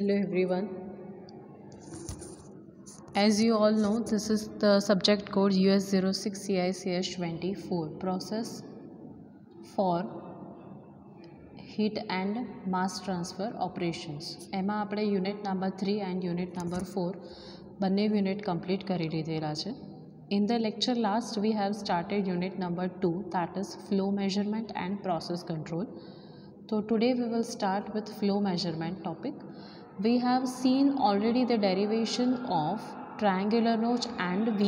Hello everyone. As you all know, this is the subject code US06CICS24 process for heat and mass transfer operations. એમાં આપણે unit number 3 and unit number 4 બંને unit complete કરી લીધેલા છે. In the lecture last we have started unit number 2, that is flow measurement and process control. So today we will start with flow measurement topic. We have seen already the derivation of triangular notch and V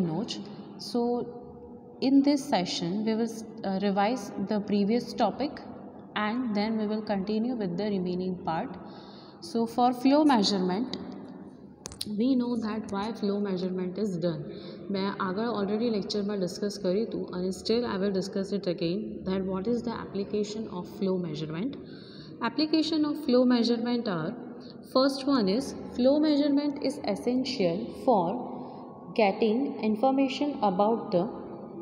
notch. So in this session we will revise the previous topic and then we will continue with the remaining part. So for flow measurement, we know that why flow measurement is done. मैं आगे already lecture में discuss करी थी and still I will discuss it again that what is the application of flow measurement. Application of flow measurement are, first one is flow measurement is essential for getting information about the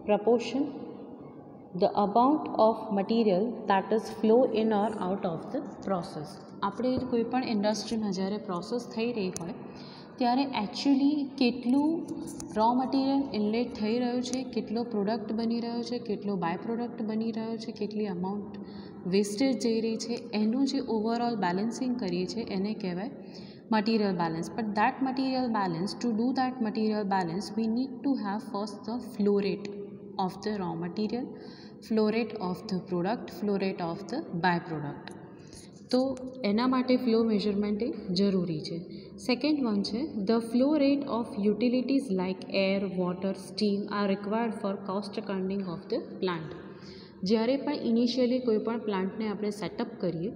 proportion, the amount of material that is flow in or out of the process. આપણે કોઈ પણ ઇન્ડસ્ટ્રીમાં જ્યારે process થઈ રહી હોય ત્યારે actually કેટલું રો મટીરિયલ ઇનલેટ થઈ રહ્યું છે, કેટલો પ્રોડક્ટ બની રહ્યો છે, કેટલો બાય પ્રોડક્ટ બની રહ્યો છે, કેટલી અમાઉન્ટ વેસ્ટેજ જઈ રહી છે, એનું જે ઓવરઓલ બેલેન્સિંગ કરીએ છીએ એને કહેવાય material balance. But that material balance, to do that material balance, we need to have first the flow rate of the raw material, flow rate of the product, flow rate of the byproduct. तो एना माटे flow measurement जरूरी है. Second one है the flow rate of utilities like air, water, steam are required for cost accounting of the plant. જ્યારે પણ initially કોઈપણ પ્લાન્ટને આપણે સેટઅપ કરીએ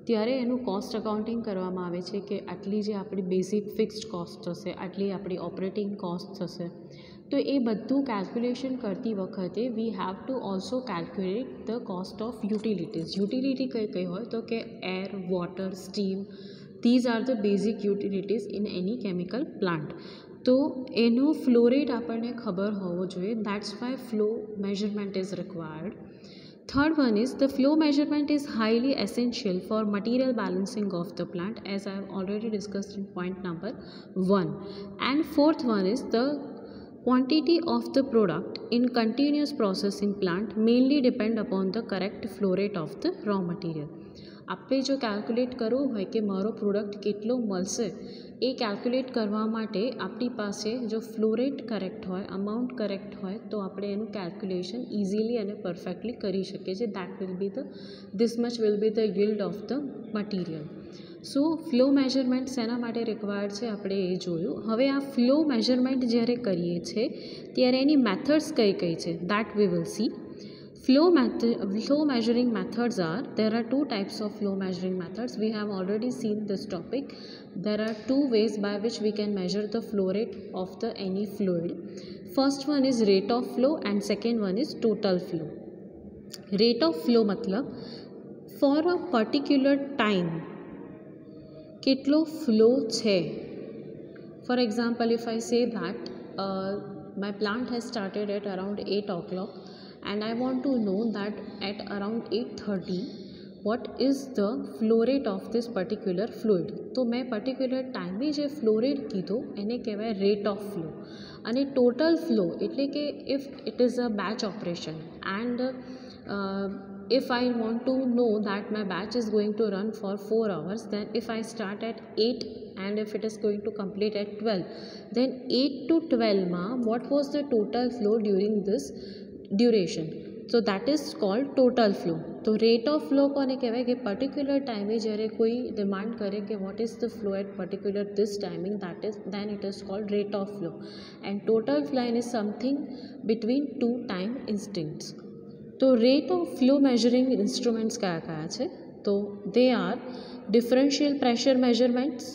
ત્યારે એનું કોસ્ટ અકાઉન્ટિંગ કરવામાં આવે છે કે આટલી જે આપણી બેઝિક ફિક્સ્ડ કોસ્ટ હશે, આટલી આપણી ઓપરેટિંગ કોસ્ટ હશે. તો એ બધું કેલ્ક્યુલેશન કરતી વખતે વી have two also calculate the cost of utilities. Utility કઈ કઈ હોય તો કે air, water, steam, these are the basic utilities in any chemical plant. તો એનો ફ્લો રેટ આપણને ખબર હોવો જોઈએ. that's why flow measurement is required. Third one is the flow measurement is highly essential for material balancing of the plant, as I have already discussed in point number 1. And fourth one is the quantity of the product in continuous processing plant mainly depend upon the correct flow rate of the raw material. આપણે જો calculate કરવું હોય કે મારો product કેટલો મળશે એ calculate કરવા માટે આપણી પાસે જો ફ્લો રેટ કરેક્ટ હોય, અમાઉન્ટ કરેક્ટ હોય તો આપણે એનું કેલ્ક્યુલેશન ઇઝીલી અને પરફેક્ટલી કરી શકીએ છીએ. That will be the this much will be the yield of the material. So flow measurement શેના માટે રિક્વાયર્ડ છે આપણે એ જોયું. હવે આ ફ્લો મેજરમેન્ટ જ્યારે કરીએ છીએ ત્યારે એની મેથડ્સ કઈ કઈ છે that we will see. Flow measuring methods are, there are two types of flow measuring methods. We have already seen this topic. There are two ways by which we can measure the flow rate of the any fluid. First one is rate of flow and second one is total flow. Rate of flow मतलब for a particular time કેટલો flow છે. For example, if I say that my plant has started at around 8 o'clock and I want to know that at around 8:30 what is the flow rate of this particular fluid. તો મેં particular ટાઈમે જે flow rate કીધો એને કહેવાય rate of flow. અને total flow એટલે કે if it is a batch operation and if I want to know that my batch is going to run for 4 hours, then if I start at 8 and if it is going to complete at 12, then 8 to 12 what was the total flow during this duration. So that is called total flow. तो rate of flow કોને કહેવાય કે particular time જ્યારે કોઈ demand કરે કે what is the flow at particular this timing, that is then it is called rate of flow. And total flow is something between two time instants. तो rate of flow measuring instruments કયા કયા છે તો they are differential pressure measurements.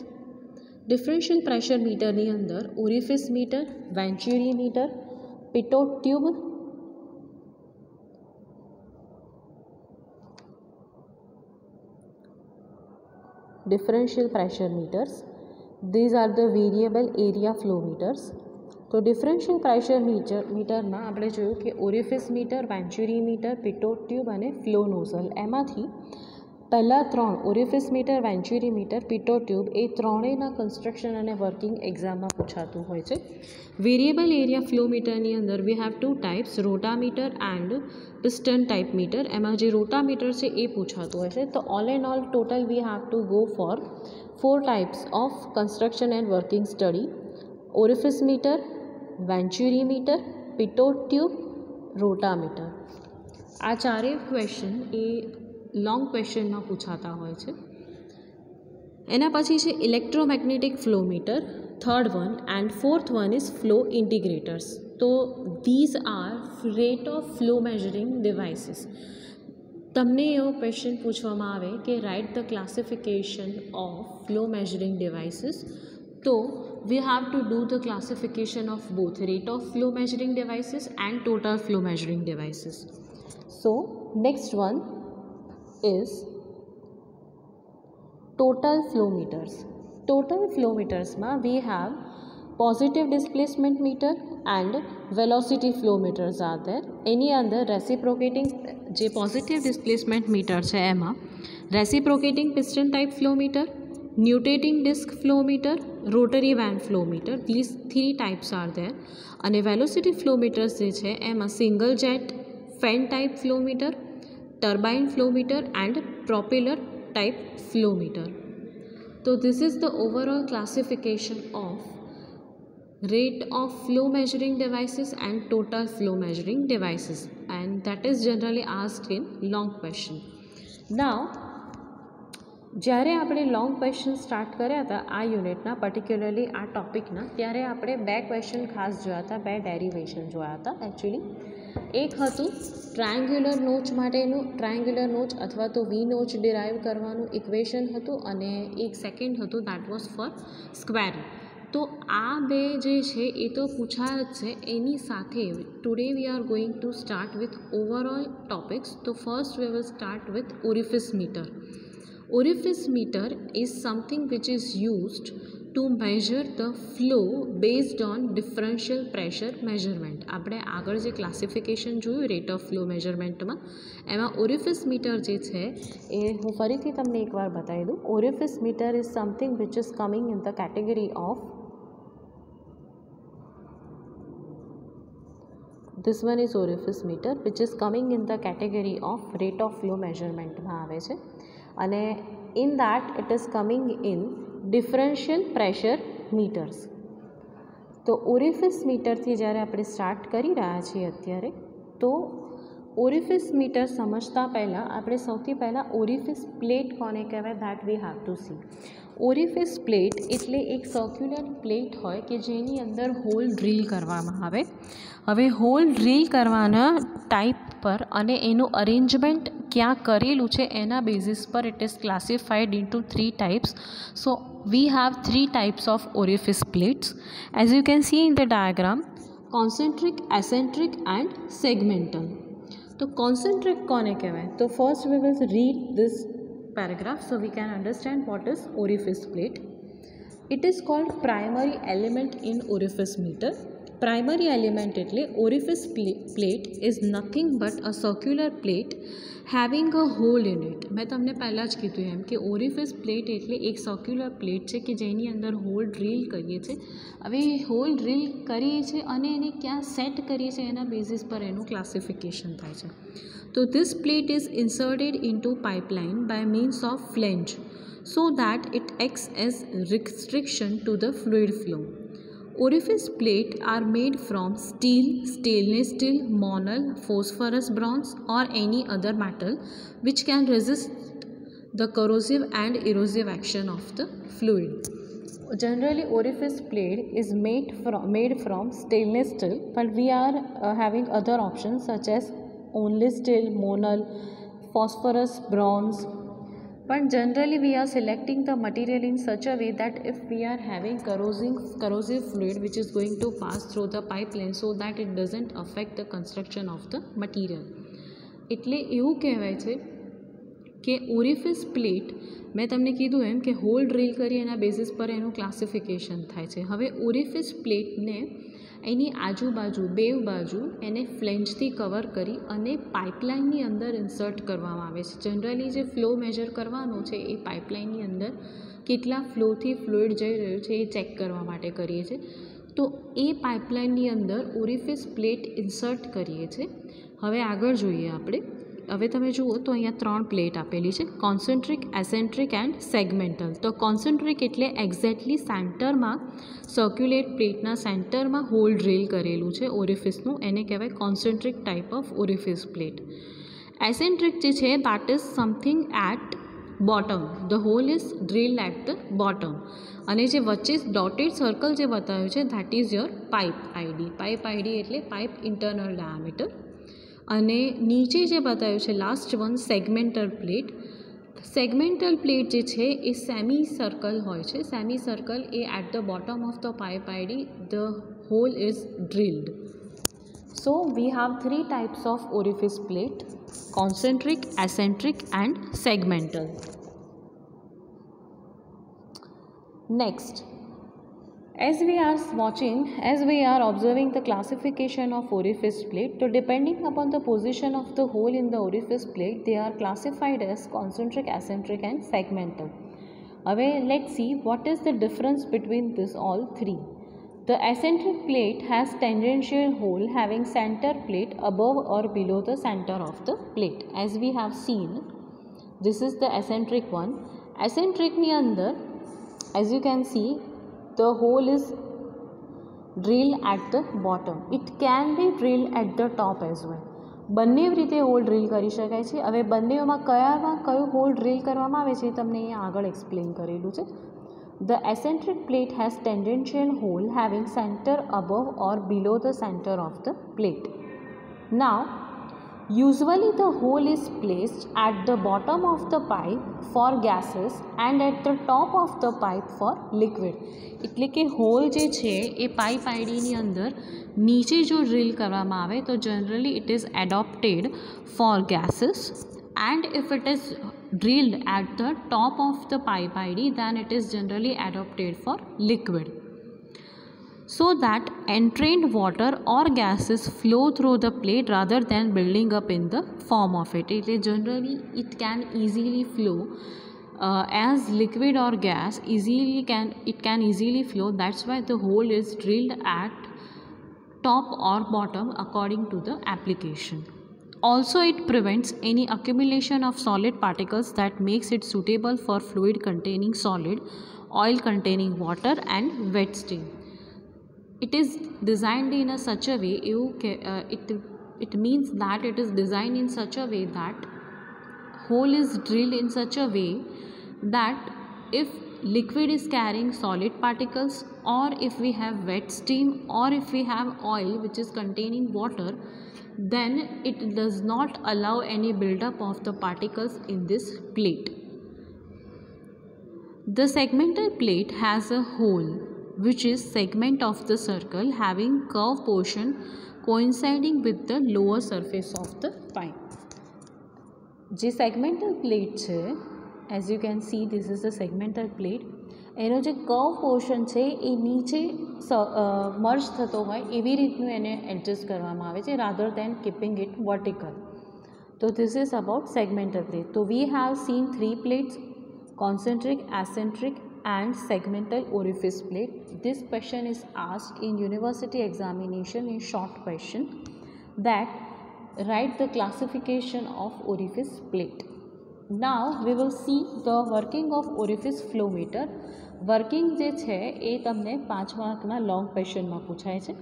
differential pressure meterની અંદર orifice meter, venturi meter, pitot tube, differential pressure meters. These are the variable area flow meters. તો differential pressure મીટરમાં આપણે જોયું કે orifice meter, venturi meter, pitot tube અને flow nozzle. એમાંથી પહેલાં 3 orifice meter, venturi meter, pitot tube એ ત્રણેયના કન્સ્ટ્રક્શન અને વર્કિંગ એક્ઝામમાં પૂછાતું હોય છે. વેરિયેબલ એરિયા ફ્લો મીટરની અંદર we have 2 types, rotameter and piston type meter. એમાં જે રોટામીટર છે એ પૂછાતું હોય છે. તો all and all total we have to go for 4 types of construction and working study: orifice meter, venturi meter, pitot tube, rotameter. આ ચારેય ક્વેશ્ચન એ લોંગ ક્વેશ્ચનમાં પૂછાતા હોય છે. એના પછી છે electromagnetic flow meter, third one, and fourth one is flow integrators. તો these are rate of flow measuring devices. તમને એવો ક્વેશ્ચન પૂછવામાં આવે કે write the classification of flow measuring devices, તો we have to do the classification of both rate of flow measuring devices and total flow measuring devices. So next one is total flow meters. Total flow meters ma we have positive displacement meter and velocity flow meters are there. એની અંદર reciprocating જે positive displacement meter છે એમાં reciprocating piston type flow meter, nutating disc flow meter, rotary vane flow meter, these 3 types are there. અને velocity flow meters જે છે એમાં single jet fan type flow meter, turbine flow meter and propeller type flow meter. તો this is the overall classification of rate of flow measuring devices and total flow measuring devices, and that is generally asked in long question. Now જ્યારે આપણે long question start કર્યા હતા આ યુનિટના, particularly આ ટોપિકના, ત્યારે આપણે 2 ક્વેશ્ચન ખાસ જોયા હતા, 2 ડેરિવેશન જોયા હતા એકચ્યુઅલી. એક હતું ટ્રાયંગ્યુલર નોચ માટેનું, ટ્રાયંગ્યુલર નોચ અથવા તો વી નોચ ડિરાઈવ કરવાનું ઇક્વેશન હતું, અને એક સેકન્ડ હતું દેટ વોઝ ફોર સ્ક્વેર. તો આ 2 જે છે એ તો પૂછાય જ છે. એની સાથે today we are going to start with overall topics. તો first we will start with orifice meter. Orifice meter is something which is used to measure the flow based on differential pressure measurement. આપણે આગળ જે classification જોયું rate of flow મેઝરમેન્ટમાં, એમાં orifice meter જે છે એ હું ફરીથી તમને એકવાર બતાવી દઉં. Orifice meter is something which is coming in the category of, this one is orifice meter which is coming in the category of rate of flow measurementમાં આવે છે. અને in that it is coming in differential pressure meters. તો orifice મીટરથી જ્યારે આપણે start કરી રહ્યા છીએ અત્યારે, તો ઓરિફિસ મીટર સમજતા પહેલાં આપણે સૌથી પહેલાં ઓરિફિસ પ્લેટ કોને કહેવાય that we have to see. Orifice plate એટલે એક સર્ક્યુલર પ્લેટ હોય કે જેની અંદર હોલ ડ્રીલ કરવામાં આવે. હવે હોલ ડ્રીલ કરવાના ટાઈપ પર અને એનું અરેન્જમેન્ટ ક્યાં કરેલું છે એના બેઝિસ પર it is classified into 3 types. So we have 3 types of orifice plates as you can see in the diagram: concentric, eccentric and segmental. તો કોન્સેન્ટ્રિક કોને કહેવાય? તો first we will read this paragraph so we can understand what is orifice plate. It is called primary element in orifice meter. Primary element એટલે orifice plate is nothing but a circular plate having a hole in it. મેં તમને પહેલાં જ કીધું એમ કે orifice plate એટલે એક circular plate છે કે જેની અંદર હોલ ડ્રીલ કરીએ છીએ. હવે હોલ ડ્રીલ કરીએ છીએ અને એને ક્યાં સેટ કરીએ છીએ એના બેઝિસ પર એનું ક્લાસિફિકેશન થાય છે. તો this plate is inserted into pipeline by means of flange so that it acts as restriction to the fluid flow. Orifice plate are made from steel, stainless steel, monel, phosphorus, bronze or any other metal which can resist the corrosive and erosive action of the fluid. Generally orifice plate is made from stainless steel, but we are having other options such as only steel, monel, phosphorus, bronze. But generally we are selecting the material in such a way that if we are having corrosive fluid which is going to pass through the pipeline, so that it doesn't affect the construction of the material. એટલે એવું કહેવાય છે કે orifice plate, મેં તમને કીધું એમ કે hall drill કરી એના બેઝિસ પર એનું ક્લાસિફિકેશન થાય છે. હવે ઓરિફિસ પ્લેટને એની આજુબાજુ બેવ બાજુ એને ફ્લેન્જથી કવર કરી અને પાઇપલાઇનની અંદર ઇન્સર્ટ કરવામાં આવે છે. જનરલી જે ફ્લો મેજર કરવાનો છે એ પાઇપલાઇનની અંદર કેટલા ફ્લોથી ફ્લુઇડ જઈ રહ્યું છે એ ચેક કરવા માટે કરીએ છીએ. તો એ પાઇપલાઇનની અંદર ઓરિફિસ પ્લેટ ઇન્સર્ટ કરીએ છીએ. હવે આગળ જોઈએ આપણે. હવે તમે જુઓ તો અહીંયા 3 પ્લેટ આપેલી છે, કોન્સન્ટ્રિક, એસેન્ટ્રિક એન્ડ સેગમેન્ટલ. તો કોન્સન્ટ્રિક એટલે એક્ઝેક્ટલી સેન્ટરમાં સર્ક્યુલેટ પ્લેટના સેન્ટરમાં હોલ ડ્રીલ કરેલું છે ઓરિફિસનું, એને કહેવાય concentric type of orifice plate. Eccentric જે છે that is something at bottom, the hole is drilled at the bottom. અને જે વચ્ચે ડોટેડ સર્કલ જે બતાવ્યું છે that is your pipe ID. Pipe ID એટલે પાઇપ ઇન્ટરનલ ડાયામીટર. અને નીચે જે બતાવ્યું છે last one segmental plate. Segmental plate જે છે એ સેમી સર્કલ હોય છે. સેમી સર્કલ એ at the bottom of the pipe ID the hole is drilled. So we have 3 types of orifice plate: concentric, eccentric and segmental. Next, as we are observing the classification of orifice plate, so depending upon the position of the hole in the orifice plate, they are classified as concentric, eccentric and segmental. Now let's see what is the difference between this all three. The eccentric plate has tangential hole having center plate above or below the center of the plate. As we have seen, this is the eccentric one. Eccentric ni andar, as you can see, the hole is drilled at the bottom. It can be drilled at the top as well. બંને રીતે hall drill કરી શકાય છે. હવે બંનેમાં કયો hall drill કરવામાં આવે છે એ તમને અહીંયા આગળ એક્સપ્લેન કરેલું છે. The eccentric plate has tangential hole having center above or below the center of the plate. Now, usually the hole is placed at the bottom of the pipe for gases and at the top of the pipe for liquid. એટલે કે hall જે છે એ pipe આઈડીની અંદર નીચે જો drill કરવામાં આવે તો generally it is adopted for gases, and if it is drilled at the top of the pipe ID, then it is generally adopted for liquid, so that entrained water or gases flow through the plate rather than building up in the form of it. Generally it can easily flow as liquid or gas, it can easily flow. That's why the hole is drilled at top or bottom according to the application. Also, it prevents any accumulation of solid particles that makes it suitable for fluid containing solid, oil containing water and wet steam. It is designed in a such a way, it means that it is designed in such a way that hole is drilled in such a way that if liquid is carrying solid particles, or if we have wet steam, or if we have oil which is containing water, then it does not allow any buildup of the particles in this plate. The segmental plate has a hole which is segment of the circle having curved portion coinciding with the lower surface of the pipe. જે segmental plate છે, as you can see, this is the segmental plate. એનો જે curve portion છે એ નીચે merge થતો હોય એવી રીતનું એને એડજસ્ટ કરવામાં આવે છે rather then keeping it vertical. તો this is about segmental plate. તો we have seen 3 plates: concentric, eccentric and segmental orifice plate. This question is asked in university examination in short question, that write the classification of orifice plate. Now we will see the working of orifice flow meter. Working જે છે એ તમને 5 માર્કના long ક્વેશ્ચનમાં પૂછાય છે.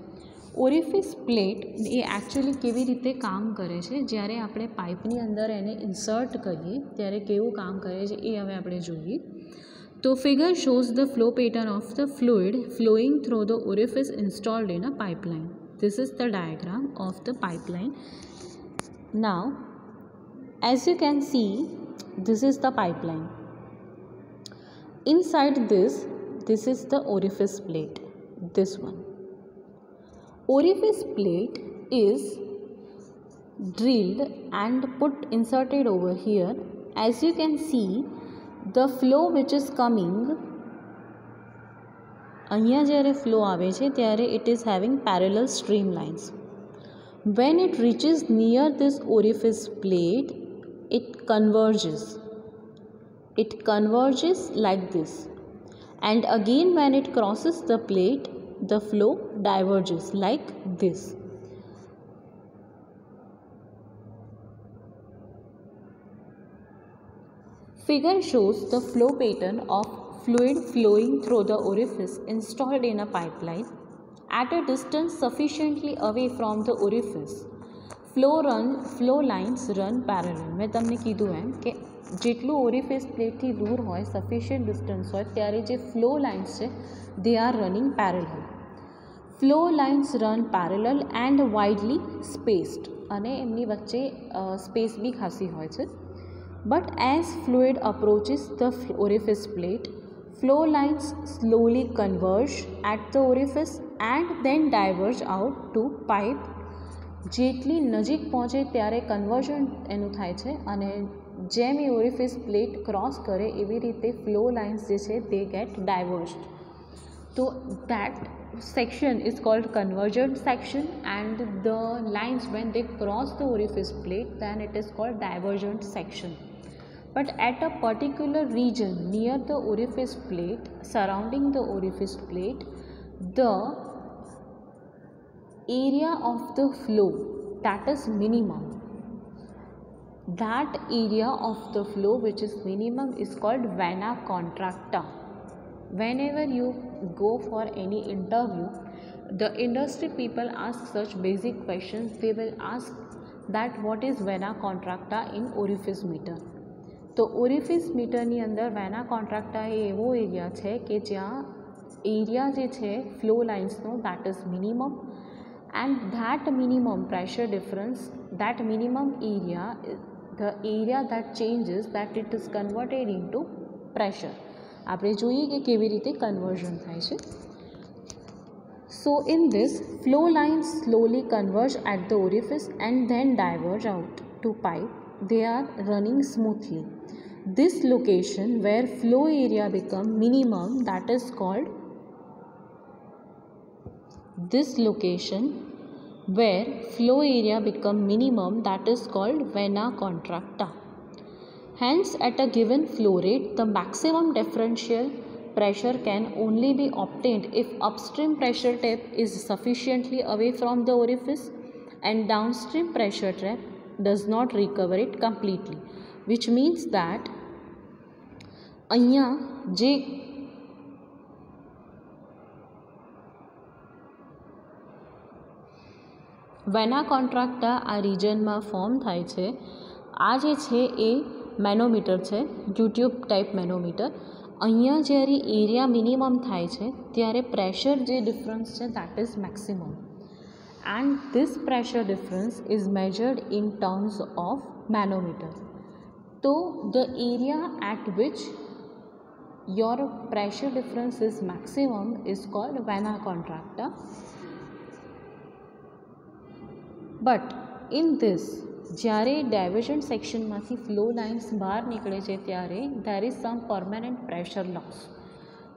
Orifice plate એ actually કેવી રીતે કામ કરે છે, જ્યારે આપણે પાઇપની અંદર એને ઇન્સર્ટ કરીએ ત્યારે કેવું કામ કરે છે એ હવે આપણે જોઈએ. તો figure shows the flow pattern of the fluid flowing through the orifice installed in a pipeline. This is the diagram of the pipeline. Now as you can see, this is the pipeline. Inside this is the orifice plate, this one. Orifice plate is drilled and inserted over here. As you can see, the flow which is coming અહીંયા જ્યારે flow આવે છે ત્યારે it is having parallel streamlines. When it reaches near this orifice plate, it converges. It converges like this. And again when it crosses the plate, the flow diverges like this. Figure shows the flow pattern of fluid flowing through the orifice installed in a pipeline at a distance sufficiently away from the orifice. Flow lines run parallel. मैं तमने कीधुं M के જેટલું orifice પ્લેટથી દૂર હોય sufficient distance હોય ત્યારે જે ફ્લો લાઇન્સ છે they are running parallel. Flow lines run parallel and widely spaced અને એમની વચ્ચે સ્પેસ બી ખાસી હોય છે. But as fluid approaches the orifice plate, flow lines slowly converge at the orifice and then diverge out to pipe. જેટલી નજીક પહોંચે ત્યારે કન્વર્ઝન એનું થાય છે અને જેમ એ ઓરિફિસ પ્લેટ ક્રોસ કરે એવી રીતે ફ્લો લાઇન્સ જે છે તે ગેટ ડાયવર્સ્ડ. તો that section is called convergent section, and the lines when they cross the orifice plate then it is called divergent section. But at a particular region near the orifice plate, surrounding the orifice plate, the area of the flow that is minimum, that area of the flow which is minimum is called vena contracta. Whenever you go for any interview, the industry people ask such basic questions. They will ask that what is vena contracta in orifice meter. तो orifice મીટરની અંદર વેના કોન્ટ્રાક્ટા એ એવો area છે કે જ્યાં area જે છે flow લાઇન્સનો that is minimum, and that minimum pressure difference, that minimum area, the area that changes that it is converted into pressure. આપણે જોઈએ કે કેવી રીતે કન્વર્ઝન થાય છે. So in this, flow lines slowly converge at the orifice and then diverge out to pipe. They are running smoothly. This location where flow area become minimum, that is called vena contracta. Hence, at a given flow rate, the maximum differential pressure can only be obtained if upstream pressure tap is sufficiently away from the orifice and downstream pressure trap does not recover it completely, which means that અહીંયા જે વેના કોન્ટ્રાક્ટા આ રિજનમાં form થાય છે. આ જે છે એ manometer છે, YouTube type manometer. અહીંયા જ્યારે એરિયા મિનિમમ થાય છે ત્યારે પ્રેશર જે ડિફરન્સ છે that is maximum, and this pressure difference is measured in terms of manometer. So the area at which your pressure difference is maximum is called vena contracta. But in this, જ્યારે divergent સેક્શનમાંથી flow lines બહાર નીકળે છે ત્યારે there is some permanent pressure loss,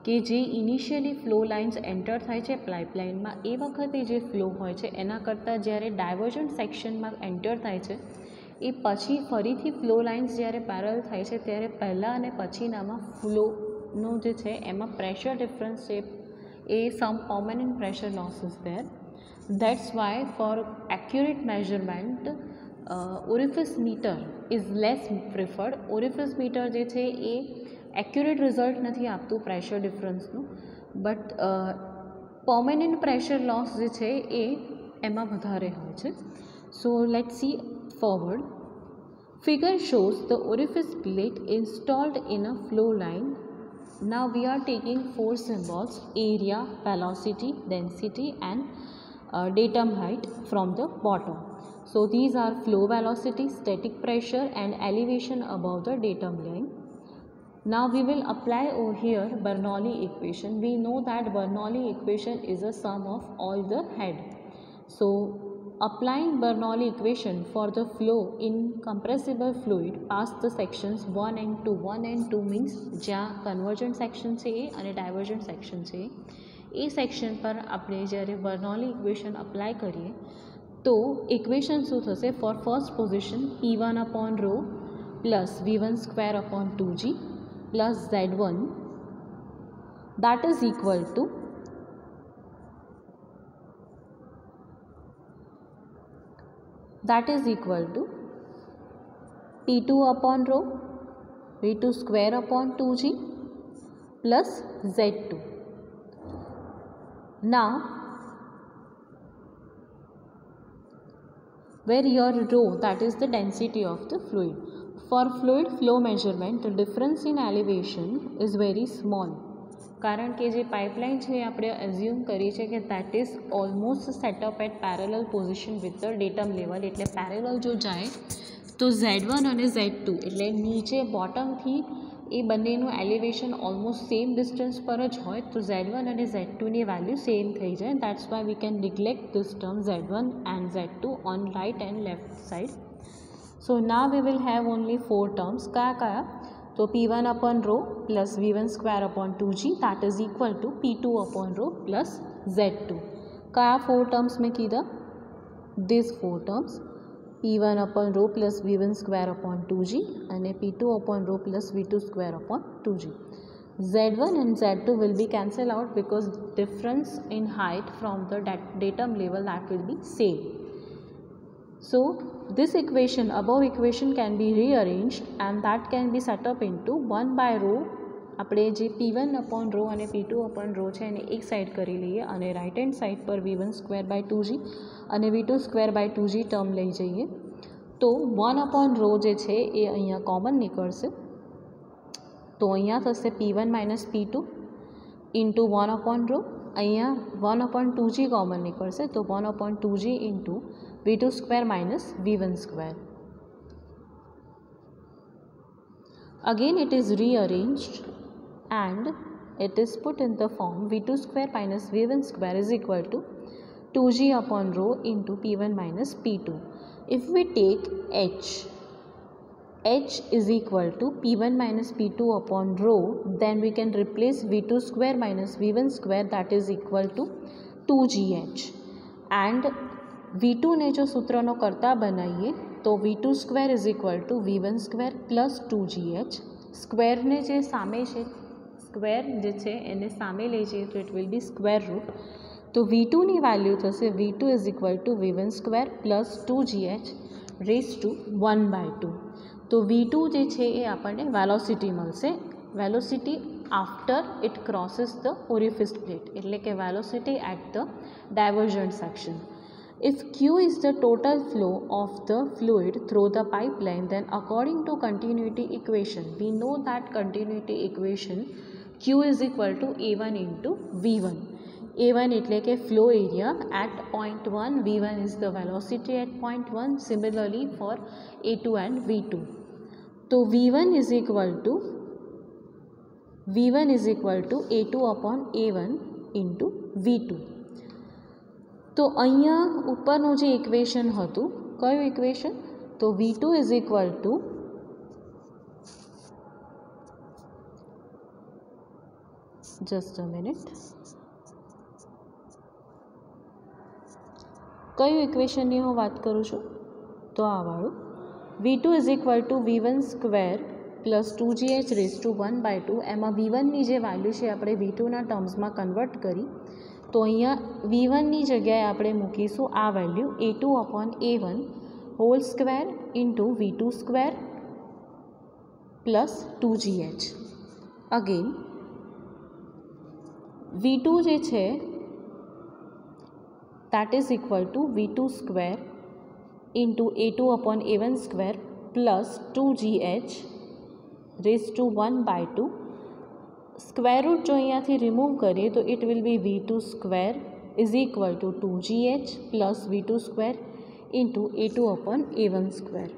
કે જે initially flow lines enter થાય છે પાઇપલાઇનમાં એ વખતે જે ફ્લો હોય છે એના કરતાં જ્યારે ડાયવર્જન્ટ સેક્શનમાં એન્ટર થાય છે એ પછી ફરીથી ફ્લો લાઇન્સ જ્યારે પેરેલલ થાય છે ત્યારે પહેલાં અને પછીનામાં ફ્લોનો જે છે એમાં પ્રેશર ડિફરન્સ છે એ some permanent pressure loss is there. That's why for accurate measurement orifice meter is less preferred. Orifice meter જે છે એ એક્યુરેટ રિઝલ્ટ નથી આપતું પ્રેશર ડિફરન્સનું, બટ પરમેનન્ટ પ્રેશર લોસ જે છે એ એમાં વધારે હોય છે. So let see forward. Figure shows the orifice plate installed in a flow line. Now we are taking four symbols: area, velocity, density and datum height from the bottom. So these are flow velocity, static pressure and elevation above the datum line. Now we will apply over here Bernoulli equation. We know that Bernoulli equation is a sum of all the head. So applying Bernoulli equation for the flow in compressible fluid past the sections 1 and 2. 1 and 2 means જ્યાં convergent section છે અને divergent section છે એ section પર આપણે જ્યારે Bernoulli equation apply કરીએ તો equation શું થશે? For first position P1 upon rho plus V1 square upon 2G plus Z1 that is equal to P2 upon rho V2 square upon 2G plus Z2. Now where your rho, that is the density of the fluid. For fluid flow measurement, the difference in elevation is very small. કારણ કે જે pipeline છે એ આપણે assume કરીએ છીએ કે that is almost setup at parallel position with the datum level. એટલે parallel જો જાય તો Z1 અને Z2 એટલે નીચે બોટમથી એ બંનેનું એલિવેશન ઓલમોસ્ટ સેમ ડિસ્ટન્સ પર જ હોય તો Z1 અને Z2ની વેલ્યુ સેમ થઈ જાય. That's why we can neglect this term Z1 and Z2 on right and left side. So now we will have only 4 terms. કયા? તો P1 upon rho plus V1 square upon 2G that is equal to P2 upon rho plus Z2. कया 4 terms में कीधा? These 4 terms P1 upon rho plus V1 square upon 2G and P2 upon rho plus V2 square upon 2G. Z1 and Z2 will be cancelled out because difference in height from the datum level that will be same. So this equation, above equation can be rearranged and that can be set up into 1 by rho. આપણે જે P1 upon rho અને P2 upon rho છે એને એક side કરી લઈએ અને right hand side પર V1 સ્ક્વેર બાય 2G અને V2 square by 2G term લઈ જઈએ તો 1 upon rho જે છે એ અહીંયા કોમન નીકળશે. તો અહીંયા થશે P1 minus P2 into 1 upon rho. અહીંયા 1 upon 2G કોમન નીકળશે તો 1 upon 2G into V2 square minus V1 square. Again it is rearranged and it is put in the form V2 square minus V1 square is equal to 2G upon rho into P1 minus P2. If we take H is equal to P1 minus P2 upon rho, then we can replace V2 square minus V1 square that is equal to 2GH. And V2 ने जो सूत्रનો કરતા બનાવીએ તો V2 square is equal to V1 square plus 2GH. સ્ક્વેરને જે સામે છે square જે છે એને સામે લઈ જઈએ તો it will be square root. તો V2ની વેલ્યુ થશે V2 is equal to V1 square plus 2GH raise to 1/2. તો V2 જે છે એ આપણને વેલોસિટી મળશે. Velocity after it crosses the orifice plate એટલે કે velocity at the divergent section. If Q is the total flow of the fluid through the pipeline, then according to continuity equation, we know that continuity equation Q is equal to A1 into V1. A1 એટલે કે flow area at point 1, V1 is the velocity at point 1. Similarly for A2 and V2. So V1 is equal to A2 upon A1 into V2. તો અહીંયા ઉપરનું જે equation હતું કયું equation? તો V2 is equal two just a minute કયું ઇક્વેશનની હું વાત કરું છું? તો આ વાળું V2 is equal to V1 square plus 2GH raise to 1/2. એમાં V1ની જે વેલ્યુ છે આપણે V2ના ટર્મ્સમાં કન્વર્ટ કરી તો અહીંયા V1ની જગ્યાએ આપણે મૂકીશું આ value A2 upon A1 whole square into V2 square plus 2GH. Again V2 જે છે that is equal to V2 square into A2 upon A1 square plus 2GH raised to 1/2. Square root જો અહીંયાથી રિમૂવ કરીએ તો it will be V2 square is equal to 2GH plus V2 square into A2 upon A1 square.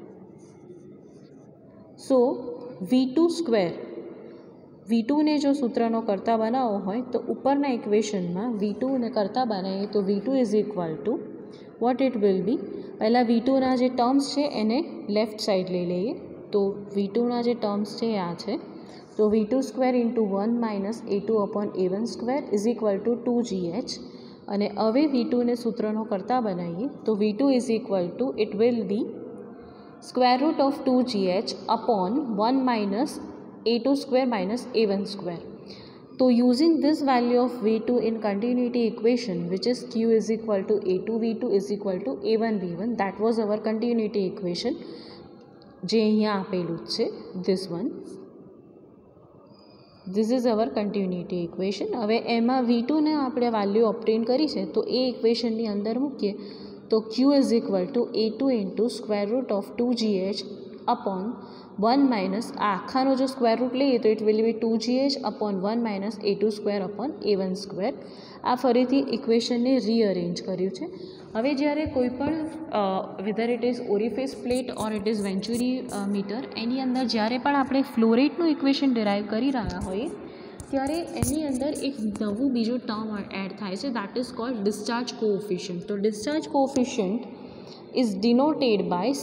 So V2 square V2ને જો સૂત્રનો કરતા બનાવવો હોય તો ઉપરના ઇક્વેશનમાં V2ને કરતા બનાવીએ તો V2 is equal two what it will બી. પહેલાં V2ના જે ટર્મ્સ છે એને લેફ્ટ સાઈડ લઈ લઈએ તો V2ના જે ટર્મ્સ છે આ છે तो V2 square into 1 minus A2 upon A1 square is equal to 2GH અને હવે V2 ને સૂત્રનો કરતા બનાવીએ તો V2 is equal to it will be square root of 2GH upon 1 minus A2 square minus A1 square. तो using this value of V2 in continuity equation which is Q is equal to A2 V2 is equal to A1 V1, that was our continuity equation જે અહીંયા આપેલું છે this one. This is our continuity equation. હવે એમાં V2 ને આપણે value ઓબ્ટેન કરી છે તો એ ઇક્વેશનની અંદર મૂકીએ તો Q is equal to A2 into square root of 2GH upon 1 minus આ આખાનો જો સ્ક્વેર રૂટ લઈએ તો it will B 2GH upon 1 minus A2 square upon A1 square. આ ફરીથી ઇક્વેશનને રીઅરેન્જ કર્યું છે. હવે જ્યારે કોઈ પણ whether it is orifice plate or it is venturi meter એની અંદર જ્યારે પણ આપણે ફ્લો રેટનું ઇક્વેશન ડિરાઈવ કરી રહ્યા હોઈએ ત્યારે એની અંદર એક નવું બીજું ટર્મ એડ થાય છે that is called discharge coefficient. તો discharge coefficient is denoted by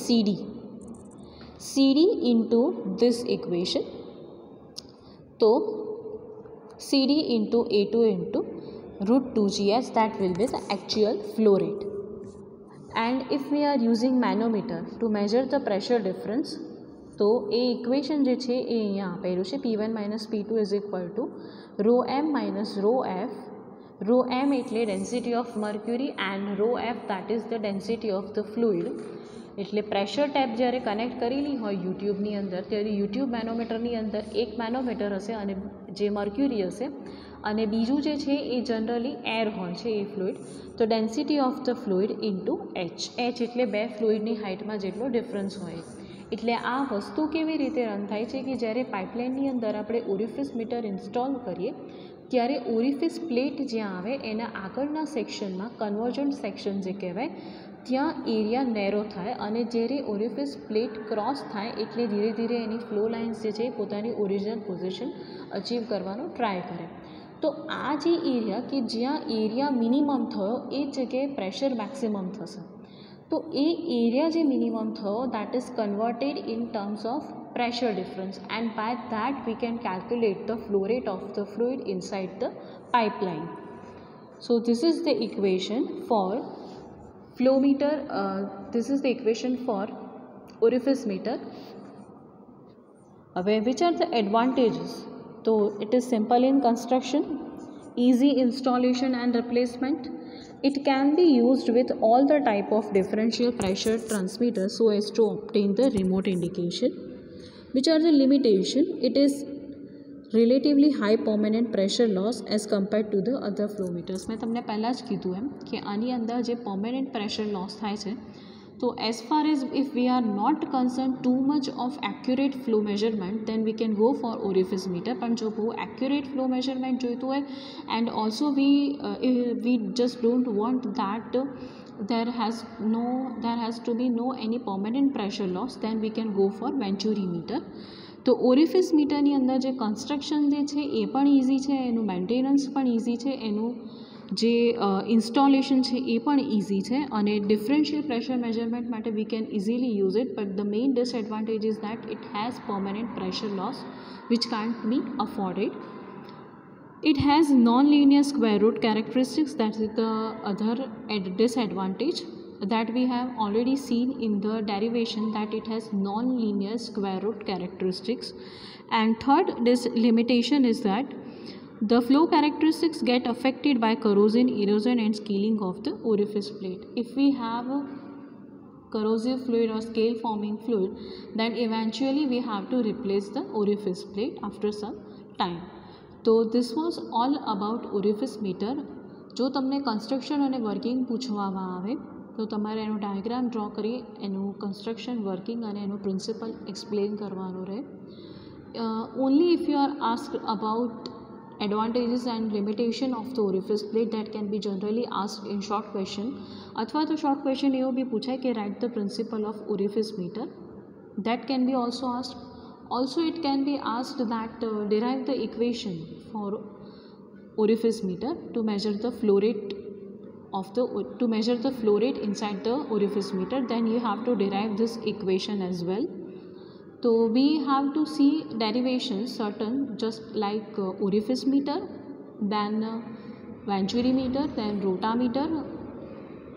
CD into this equation. So CD into A2 into root 2GH, that will be the actual flow rate. And if we are using manometer to measure the pressure difference, तो ये equation जो है ये यहाँ आपेलू है P1 minus P2 is equal to rho m minus rho f. Rho m એટલે density of mercury and rho f that is the density of the fluid. એટલે pressure tap જ્યારે કનેક્ટ કરેલી હોય યુટ્યુબની અંદર ત્યારે યુટ્યુબ મેનોમીટરની અંદર એક મેનોમીટર હશે અને જે મર્ક્યુરી હશે અને બીજું જે છે એ જનરલી એર હોય છે એ ફ્લુઇડ. તો density of the fluid into H એટલે બે ફ્લુઇડની હાઇટમાં જેટલો ડિફરન્સ હોય. એટલે આ વસ્તુ કેવી રીતે રન થાય છે કે જ્યારે પાઇપલાઇનની અંદર આપણે ઓરિફિસ મીટર ઇન્સ્ટોલ કરીએ ત્યારે ઓરિફિસ પ્લેટ જ્યાં આવે એના આગળના સેક્શનમાં કન્વર્જન્ટ સેક્શન જે કહેવાય ત્યાં એરિયા નેરો થાય અને જ્યારે ઓરિફિસ પ્લેટ ક્રોસ થાય એટલે ધીરે ધીરે એની ફ્લો લાઇન્સ જે છે પોતાની ઓરિજિનલ પોઝિશન અચીવ કરવાનો ટ્રાય કરે. તો આ જે એરિયા કે જ્યાં એરિયા મિનિમમ થયો એ જગ્યાએ પ્રેશર મેક્સિમમ થશે. તો એ એરિયા જે મિનિમમ થયો that is converted in terms of pressure difference and by that we can calculate the flow rate of the fluid inside the pipeline. So this is the equation for flow meter, this is the equation for orifice meter. Which are the advantages? So it is simple in construction, easy installation and replacement. It can be used with all the type of differential pressure transmitters so as to obtain the remote indication. Which are the limitation? It is relatively high permanent pressure loss as compared to the other flow meters. मैं तमने पहला ज कीधुं M कि आनी अंदर जे permanent pressure loss थाय छे तो as far as if we are not concerned too much of accurate flow measurement then we can go for orifice meter. પણ જો બહુ accurate flow measurement જોઈતું હોય and also we just don't want that there has to be no any permanent pressure loss then we can go for venturi meter. तो orifice મીટરની અંદર જે construction જે છે એ પણ ઇઝી છે, એનું મેન્ટેનન્સ પણ ઇઝી છે, એનું જે ઇન્સ્ટોલેશન છે એ પણ ઇઝી છે અને ડિફરન્શિયલ પ્રેશર મેજરમેન્ટ માટે we can easily use it. But the main disadvantage is that it has permanent pressure loss which can't be afforded. It has non-linear square root characteristics, that is the other disadvantage that we have already seen in the derivation that it has non-linear square root characteristics. And third limitation is that the flow characteristics get affected by corrosion, erosion and scaling of the orifice plate. If we have a corrosive fluid or scale forming fluid then eventually we have to replace the orifice plate after some time. તો this was all about orifice meter. જો તમને construction અને working પૂછવામાં આવે તો તમારે એનું diagram draw કરી એનું કન્સ્ટ્રક્શન વર્કિંગ અને એનું પ્રિન્સિપલ એક્સપ્લેન કરવાનું રહે. Only if you are asked about advantages and limitation of the orifice plate that can be generally asked in short question अथवा तो short question એવો બી પૂછાય કે write the principle of orifice meter, that can be also asked. Also it can be asked that derive the equation for orifice meter to measure the flow rate inside the orifice meter, then you have to derive this equation as well. So we have to see derivations certain, just like orifice meter, then venturi meter, then rotameter.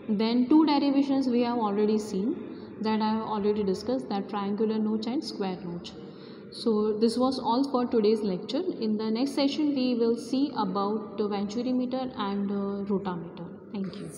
Then two derivations we have already seen, that I have already discussed, that triangular notch and square notch. So this was all for today's lecture. In the next session we will see about the venturi meter and rotameter. Thank you.